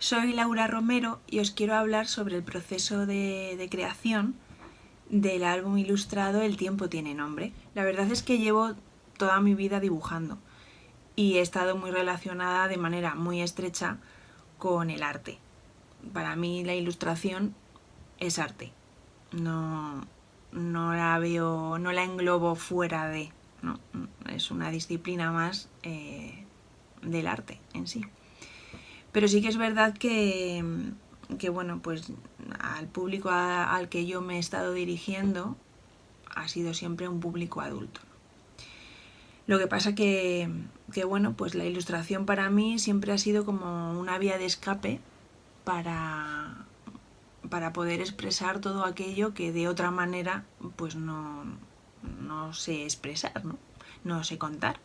Soy Laura Romero y os quiero hablar sobre el proceso de creación del álbum ilustrado El tiempo tiene nombre. La verdad es que llevo toda mi vida dibujando y he estado muy relacionada de manera muy estrecha con el arte. Para mí la ilustración es arte. No la veo, no la englobo fuera de, ¿no? Es una disciplina más del arte en sí. Pero sí que es verdad que bueno, pues al público al que yo me he estado dirigiendo ha sido siempre un público adulto. Lo que pasa que bueno, pues la ilustración para mí siempre ha sido como una vía de escape para, para poder expresar todo aquello que de otra manera pues no sé expresar, no sé contar.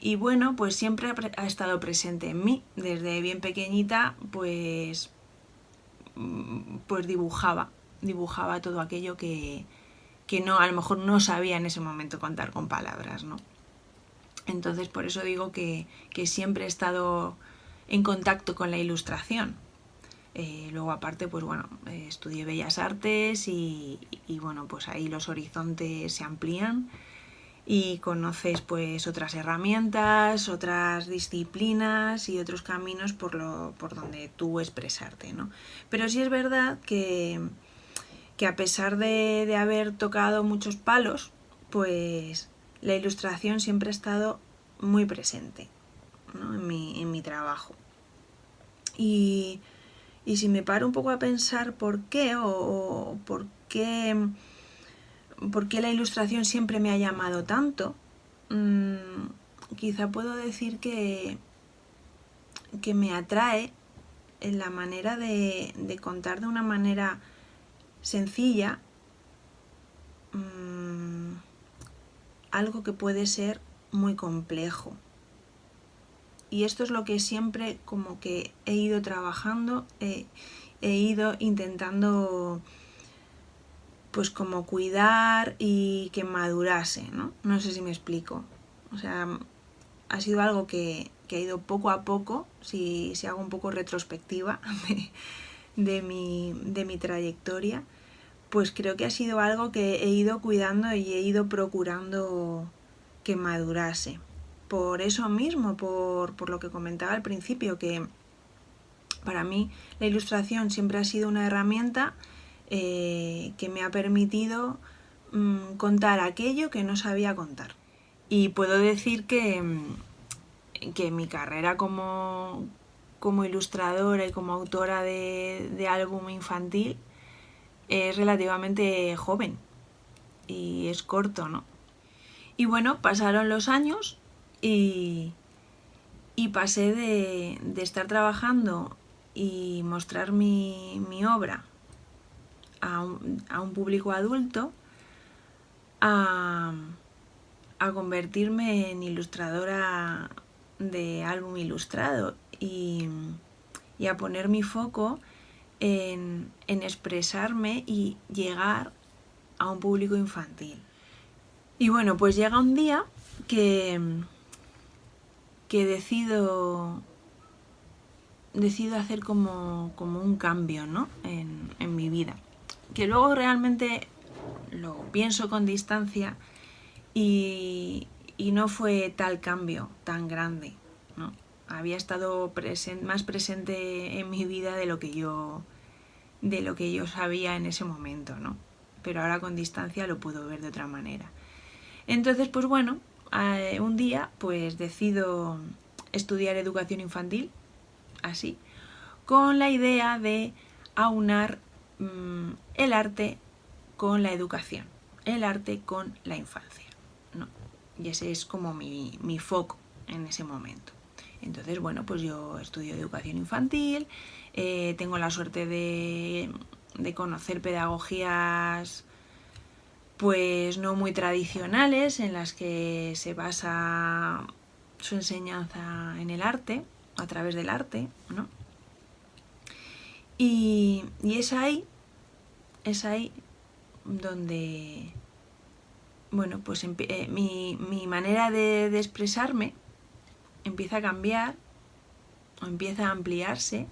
Y bueno, pues siempre ha estado presente en mí. Desde bien pequeñita, pues dibujaba todo aquello que no, a lo mejor no sabía en ese momento contar con palabras, ¿no? Entonces, por eso digo que siempre he estado en contacto con la ilustración. Luego, aparte, pues bueno, estudié Bellas Artes y bueno, pues ahí los horizontes se amplían y conoces pues otras herramientas, otras disciplinas y otros caminos por donde tú expresarte, ¿no? Pero sí es verdad que a pesar de haber tocado muchos palos, pues la ilustración siempre ha estado muy presente, ¿no? en mi trabajo. Y si me paro un poco a pensar por qué o por qué la ilustración siempre me ha llamado tanto, quizá puedo decir que me atrae en la manera de contar de una manera sencilla algo que puede ser muy complejo. Y esto es lo que siempre como que he ido trabajando, he ido intentando pues como cuidar y que madurase, ¿no? No sé si me explico. O sea, ha sido algo que ha ido poco a poco, si hago un poco retrospectiva de mi trayectoria, pues creo que ha sido algo que he ido cuidando y he ido procurando que madurase. Por eso mismo, por lo que comentaba al principio, que para mí la ilustración siempre ha sido una herramienta que me ha permitido contar aquello que no sabía contar. Y puedo decir que mi carrera como ilustradora y como autora de álbum infantil es relativamente joven y es corto, ¿no? Y bueno, pasaron los años y pasé de estar trabajando y mostrar mi obra a un público adulto a convertirme en ilustradora de álbum ilustrado y a poner mi foco en expresarme y llegar a un público infantil. Y bueno, pues llega un día que decido hacer como un cambio, ¿no? en mi vida. Que luego realmente lo pienso con distancia y no fue tal cambio tan grande, ¿no? Había estado más presente en mi vida de lo que yo sabía en ese momento, ¿no? Pero ahora con distancia lo puedo ver de otra manera. Entonces, pues bueno, un día pues decido estudiar educación infantil, así, con la idea de aunar el arte con la educación, el arte con la infancia, ¿no? Y ese es como mi foco en ese momento. Entonces, bueno, pues yo estudio educación infantil, tengo la suerte de conocer pedagogías pues no muy tradicionales en las que se basa su enseñanza en el arte, a través del arte, ¿no? Y es ahí donde, bueno, pues mi manera de expresarme empieza a cambiar o empieza a ampliarse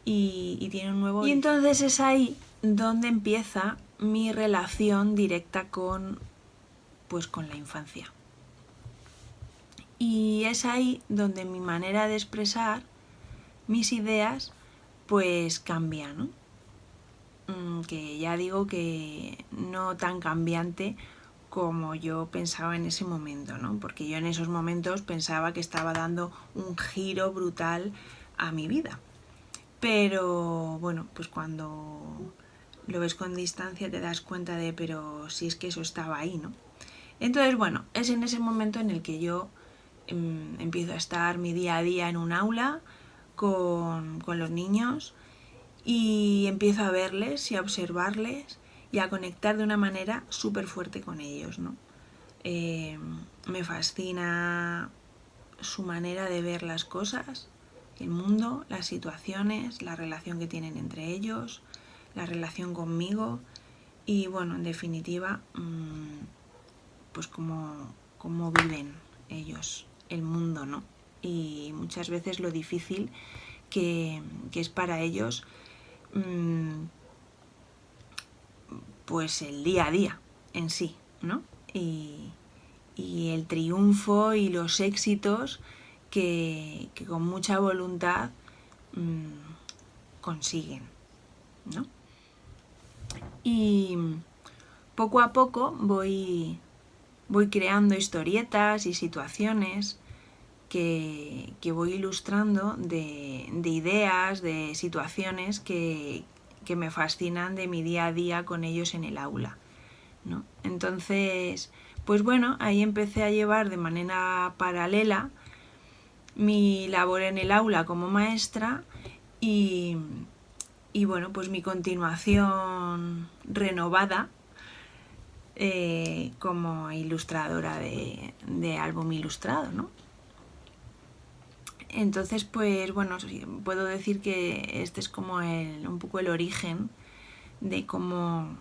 y tiene un nuevo... Y entonces es ahí donde empieza mi relación directa con la infancia. Y es ahí donde mi manera de expresar mis ideas pues cambia, ¿no? Que ya digo que no tan cambiante como yo pensaba en ese momento, ¿no? Porque yo en esos momentos pensaba que estaba dando un giro brutal a mi vida. Pero bueno, pues cuando lo ves con distancia te das cuenta de, pero si es que eso estaba ahí, ¿no? Entonces, bueno, es en ese momento en el que yo empiezo a estar mi día a día en un aula con los niños y empiezo a verles y a observarles y a conectar de una manera súper fuerte con ellos, ¿no? Me fascina su manera de ver las cosas, el mundo, las situaciones, la relación que tienen entre ellos, la relación conmigo y bueno, en definitiva, pues cómo viven ellos el mundo, ¿no? Y muchas veces lo difícil que es para ellos pues el día a día en sí, ¿no? Y el triunfo y los éxitos que con mucha voluntad consiguen, ¿no? Y poco a poco voy creando historietas y situaciones que voy ilustrando de ideas, de situaciones que me fascinan de mi día a día con ellos en el aula, ¿no? Entonces, pues bueno, ahí empecé a llevar de manera paralela mi labor en el aula como maestra y bueno, pues mi continuación renovada como ilustradora de álbum ilustrado, ¿no? Entonces, pues bueno, puedo decir que este es como un poco el origen de cómo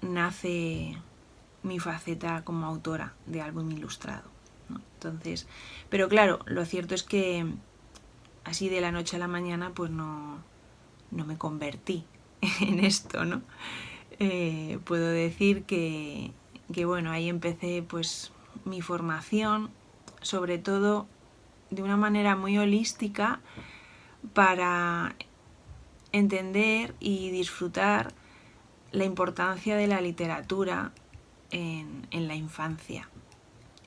nace mi faceta como autora de álbum ilustrado, ¿no? Entonces, pero claro, lo cierto es que así de la noche a la mañana pues no me convertí en esto, ¿no? Puedo decir que bueno, ahí empecé pues mi formación, sobre todo de una manera muy holística para entender y disfrutar la importancia de la literatura en la infancia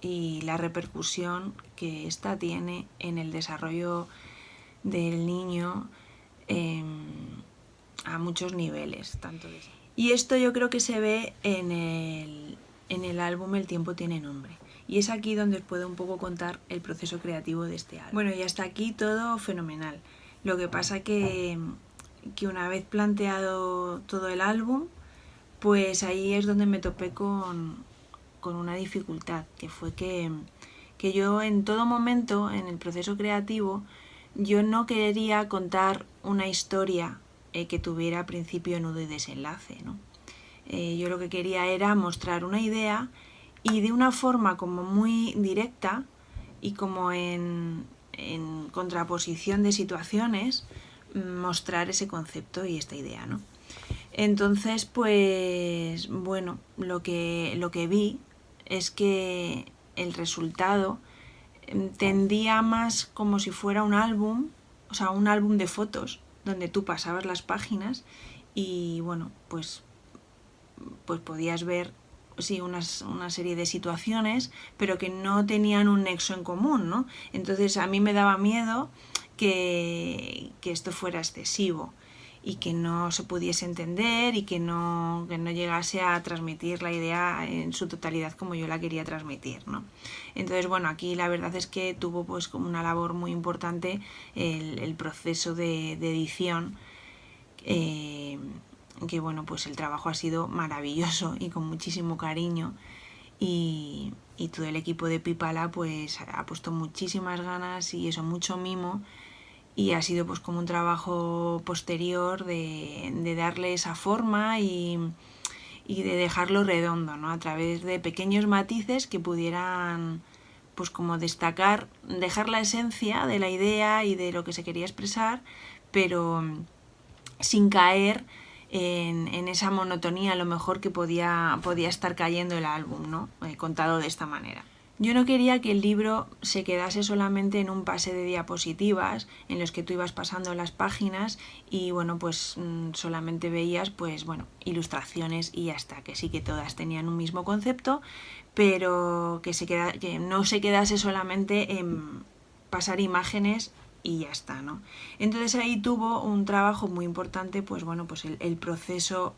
y la repercusión que ésta tiene en el desarrollo del niño a muchos niveles. Y esto yo creo que se ve en el álbum El tiempo tiene nombre. Y es aquí donde os puedo un poco contar el proceso creativo de este álbum. Bueno, y hasta aquí todo fenomenal. Lo que pasa que una vez planteado todo el álbum, pues ahí es donde me topé con una dificultad, que fue que yo en todo momento, en el proceso creativo, yo no quería contar una historia que tuviera principio, nudo y desenlace, ¿no? Yo lo que quería era mostrar una idea y de una forma como muy directa y como en contraposición de situaciones mostrar ese concepto y esta idea, ¿no? Entonces, pues bueno, lo que vi es que el resultado tendía más como si fuera un álbum, o sea, un álbum de fotos donde tú pasabas las páginas y bueno, pues podías ver sí, una serie de situaciones, pero que no tenían un nexo en común, ¿no? Entonces a mí me daba miedo que esto fuera excesivo y que no se pudiese entender y que no llegase a transmitir la idea en su totalidad como yo la quería transmitir, ¿no? Entonces, bueno, aquí la verdad es que tuvo pues como una labor muy importante el proceso de edición, que bueno, pues el trabajo ha sido maravilloso y con muchísimo cariño y todo el equipo de Pipala pues ha puesto muchísimas ganas y eso, mucho mimo, y ha sido pues como un trabajo posterior de darle esa forma y de dejarlo redondo, ¿no? A través de pequeños matices que pudieran pues como destacar, dejar la esencia de la idea y de lo que se quería expresar, pero sin caer en esa monotonía a lo mejor que podía estar cayendo el álbum, ¿no? Contado de esta manera. Yo no quería que el libro se quedase solamente en un pase de diapositivas en los que tú ibas pasando las páginas y bueno, pues solamente veías pues bueno, ilustraciones y ya está, que sí que todas tenían un mismo concepto, pero que no se quedase solamente en pasar imágenes y ya está, ¿no? Entonces ahí tuvo un trabajo muy importante, pues bueno, pues el proceso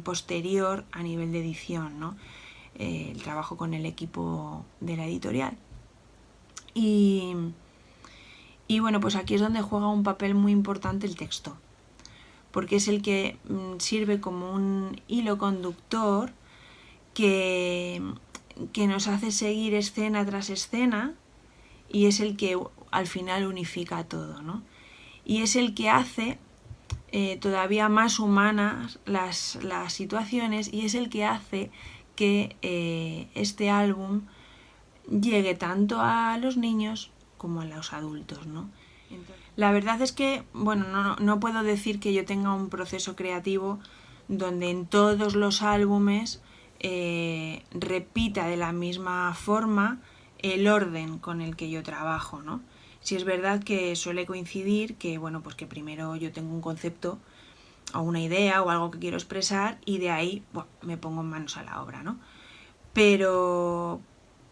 posterior a nivel de edición, ¿no? El trabajo con el equipo de la editorial. Y bueno, pues aquí es donde juega un papel muy importante el texto, porque es el que sirve como un hilo conductor que nos hace seguir escena tras escena y es el que al final unifica todo, ¿no? Y es el que hace todavía más humanas las situaciones y es el que hace que este álbum llegue tanto a los niños como a los adultos, ¿no? La verdad es que, bueno, no puedo decir que yo tenga un proceso creativo donde en todos los álbumes repita de la misma forma el orden con el que yo trabajo, ¿no? Si es verdad que suele coincidir que, bueno, pues que primero yo tengo un concepto o una idea o algo que quiero expresar y de ahí bueno, me pongo en manos a la obra, ¿no? Pero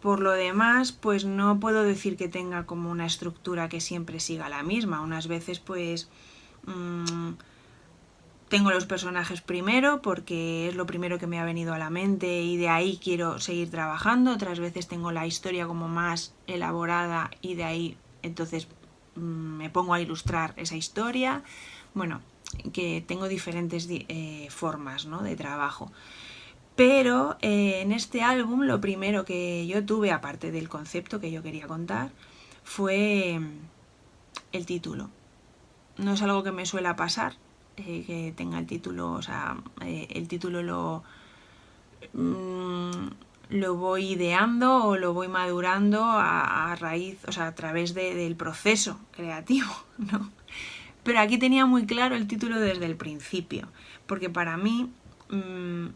por lo demás, pues no puedo decir que tenga como una estructura que siempre siga la misma. Unas veces pues tengo los personajes primero porque es lo primero que me ha venido a la mente y de ahí quiero seguir trabajando. Otras veces tengo la historia como más elaborada y de ahí entonces me pongo a ilustrar esa historia. Bueno, que tengo diferentes formas, ¿no? De trabajo. Pero en este álbum lo primero que yo tuve, aparte del concepto que yo quería contar, fue el título. No es algo que me suele pasar, que tenga el título, o sea, el título lo voy ideando o lo voy madurando a raíz, o sea, a través del proceso creativo, ¿no? Pero aquí tenía muy claro el título desde el principio, porque para mí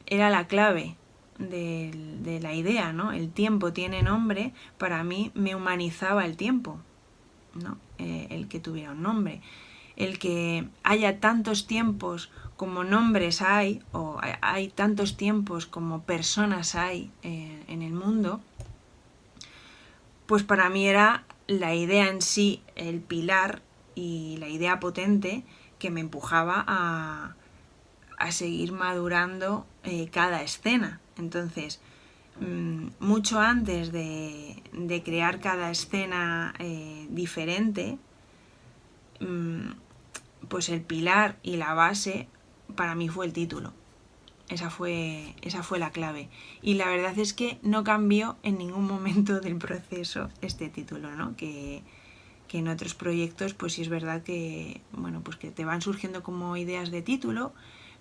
era la clave de la idea, ¿no? El tiempo tiene nombre, para mí me humanizaba el tiempo, ¿no? El que tuviera un nombre. El que haya tantos tiempos como nombres hay, o hay tantos tiempos como personas hay en el mundo, pues para mí era la idea en sí, el pilar y la idea potente que me empujaba a seguir madurando cada escena. Entonces, mucho antes de crear cada escena diferente, pues el pilar y la base para mí fue el título. Esa fue la clave. Y la verdad es que no cambió en ningún momento del proceso este título, ¿no? Que en otros proyectos, pues sí es verdad que, bueno, pues que te van surgiendo como ideas de título,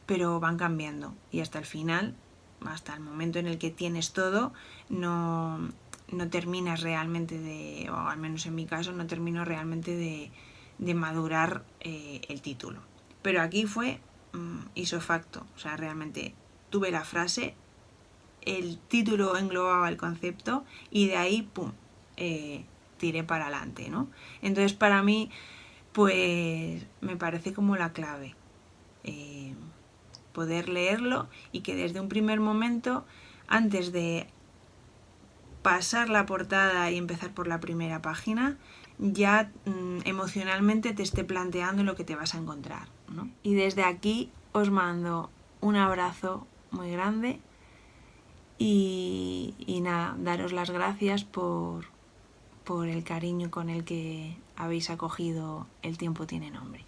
pero van cambiando. Y hasta el final, hasta el momento en el que tienes todo, no terminas realmente o al menos en mi caso, no termino realmente de madurar el título. Pero aquí fue isofacto, o sea, realmente tuve la frase, el título englobaba el concepto y de ahí, pum, tiré para adelante, ¿no? Entonces para mí, pues me parece como la clave, poder leerlo y que desde un primer momento, antes de pasar la portada y empezar por la primera página, ya emocionalmente te esté planteando lo que te vas a encontrar, ¿no? Y desde aquí os mando un abrazo muy grande y nada, daros las gracias por el cariño con el que habéis acogido El tiempo tiene nombre.